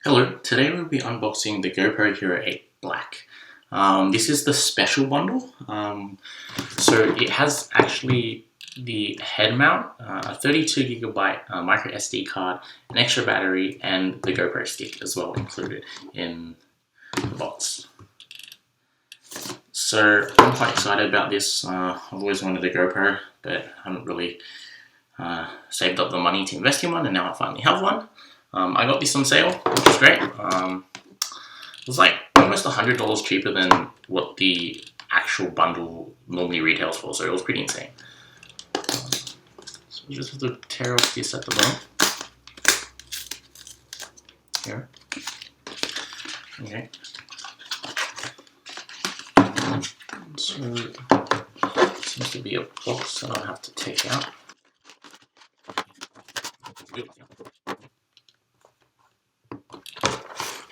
Hello, today we'll be unboxing the GoPro Hero 8 Black. This is the special bundle. So it has actually the head mount, a 32GB micro SD card, an extra battery, and the GoPro stick as well included in the box. So I'm quite excited about this. I've always wanted a GoPro, but I haven't really saved up the money to invest in one, and now I finally have one. I got this on sale, which is great. It was like almost $100 cheaper than what the actual bundle normally retails for, so it was pretty insane. So we just have to tear off this at the bottom. Here. Okay. So it seems to be a box that I'll have to take out.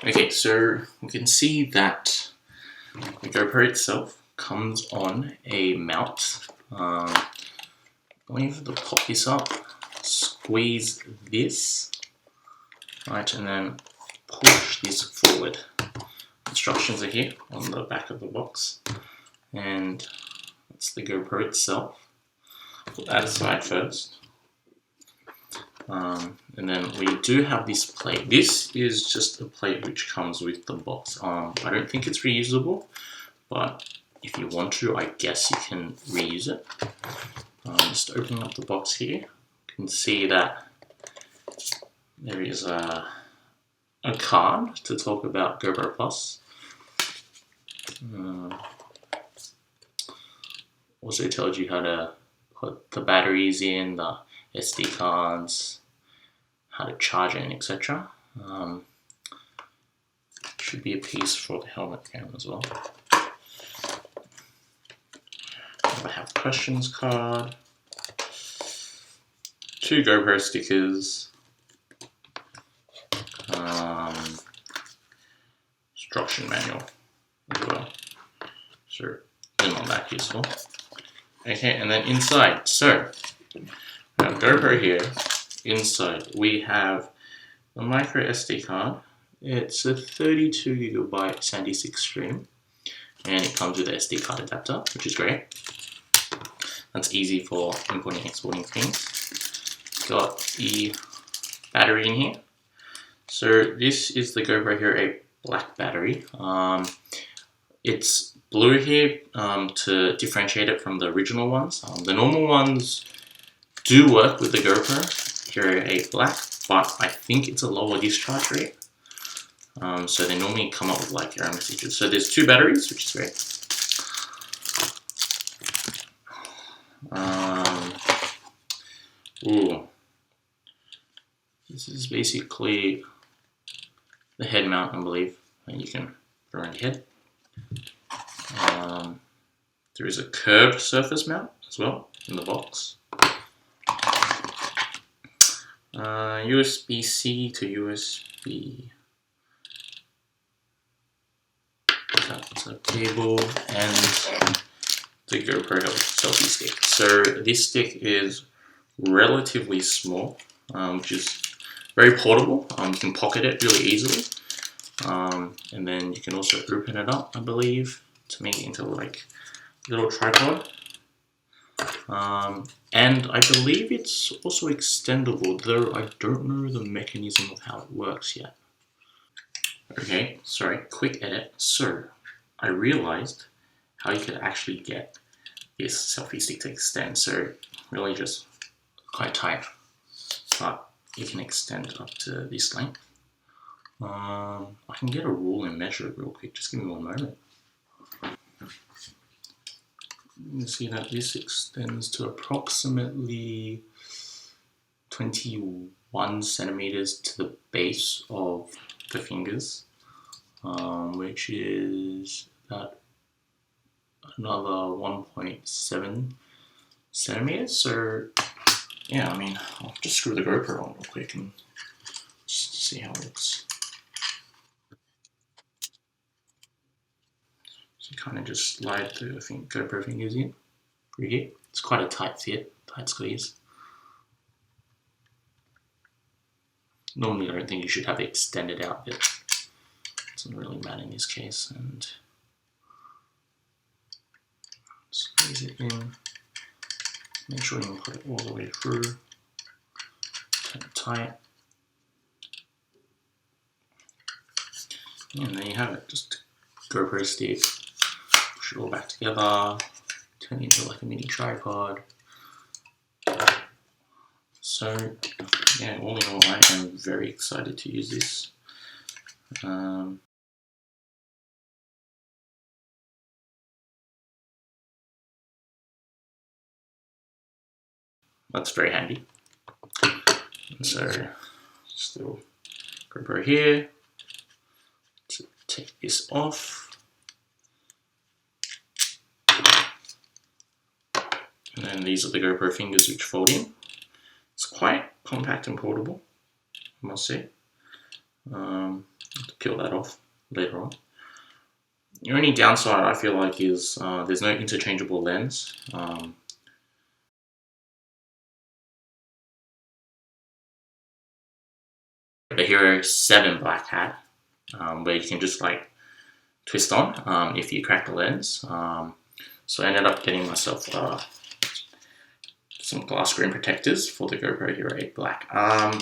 Okay, so you can see that the GoPro itself comes on a mount. I believe to pop this up, squeeze this, right, and then push this forward. Instructions are here on the back of the box, and that's the GoPro itself. Put that aside first. And then we do have this plate. This is just a plate which comes with the box. I don't think it's reusable, but if you want to, I guess you can reuse it. Just opening up the box here, you can see that there is a card to talk about GoPro Plus. Also tells you how to put the batteries in, the SD cards, how to charge it, etc. Should be a piece for the helmet cam as well. I have questions card, 2 GoPro stickers, instruction manual as well. So they're not that useful. Okay, and then inside, so we have GoPro here. Inside we have a micro SD card. It's a 32GB SanDisk stream, and it comes with an SD card adapter, which is great. That's easy for importing and exporting things. Got the battery in here. So this is the GoPro Hero 8 Black battery. It's blue here to differentiate it from the original ones. The normal ones do work with the GoPro Hero 8 Black, but I think it's a lower discharge rate. So they normally come up with like error messages. So there's 2 batteries, which is great. This is basically the head mount, I believe, and you can put around your head. There is a curved surface mount as well in the box. USB-C to USB. That's a cable, and the GoPro selfie stick. So this stick is relatively small, which is very portable. You can pocket it really easily, and then you can also open it up, I believe, to make it into like a little tripod. And I believe it's also extendable, though I don't know the mechanism of how it works yet. Okay, sorry, quick edit. So I realized how you could actually get this selfie stick to extend. So really just quite tight, but you can extend it up to this length. I can get a rule and measure it real quick. Just give me one moment. You can see that this extends to approximately 21 centimeters to the base of the fingers, which is about another 1.7 centimeters. So yeah, I mean, I'll just screw the GoPro on real quick and just see how it looks. So you kind of just slide the GoPro fingers in through here. It's quite a tight fit, tight squeeze. Normally I don't think you should have it extended out, but it doesn't really matter in this case. And squeeze it in, make sure you can put it all the way through, turn it tight, and there you have it. Just GoPro stick, push it all back together, turn it into like a mini tripod. So yeah, all in all, I am very excited to use this. That's very handy. So still GoPro here, to take this off, and then these are the GoPro fingers which fold in. It's quite compact and portable, I must say. I'll peel that off later on. The only downside I feel like is there's no interchangeable lens. The HERO8 Black hat, where you can just like twist on if you crack the lens. So I ended up getting myself some glass screen protectors for the GoPro Hero8 Black. I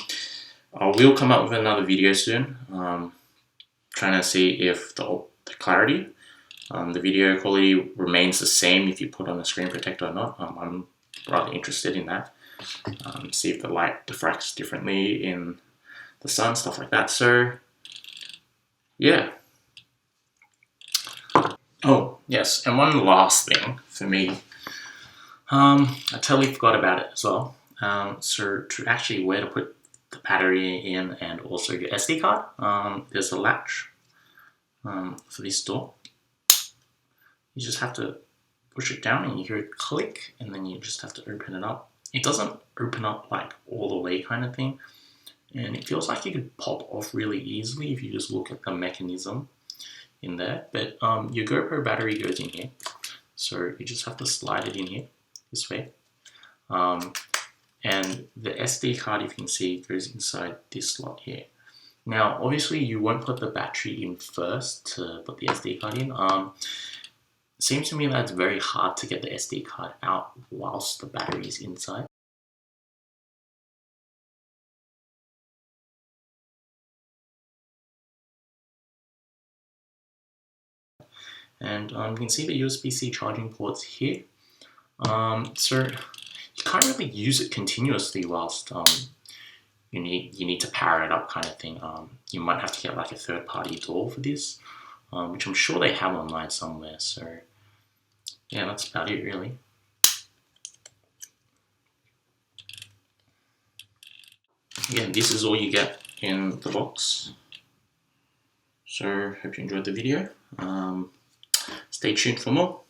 will come up with another video soon, trying to see if the clarity, the video quality remains the same if you put on a screen protector or not. I'm rather interested in that. See if the light diffracts differently in the sun, stuff like that. So yeah. Oh yes, and one last thing for me. I totally forgot about it as well. So to actually where to put the battery in and also your SD card, there's a latch for this door. You just have to push it down and you hear it click, and then you just have to open it up. It doesn't open up like all the way kind of thing, and it feels like it could pop off really easily if you just look at the mechanism in there. But your GoPro battery goes in here, so you just have to slide it in here this way, and the SD card, if you can see, goes inside this slot here. Now obviously you won't put the battery in first to put the SD card in. It seems to me that it's very hard to get the SD card out whilst the battery is inside. And you can see the USB-C charging ports here. So you can't really use it continuously whilst you need to power it up kind of thing. You might have to get like a third-party door for this, which I'm sure they have online somewhere. So yeah, that's about it really. Again, this is all you get in the box. So hope you enjoyed the video. Stay tuned for more.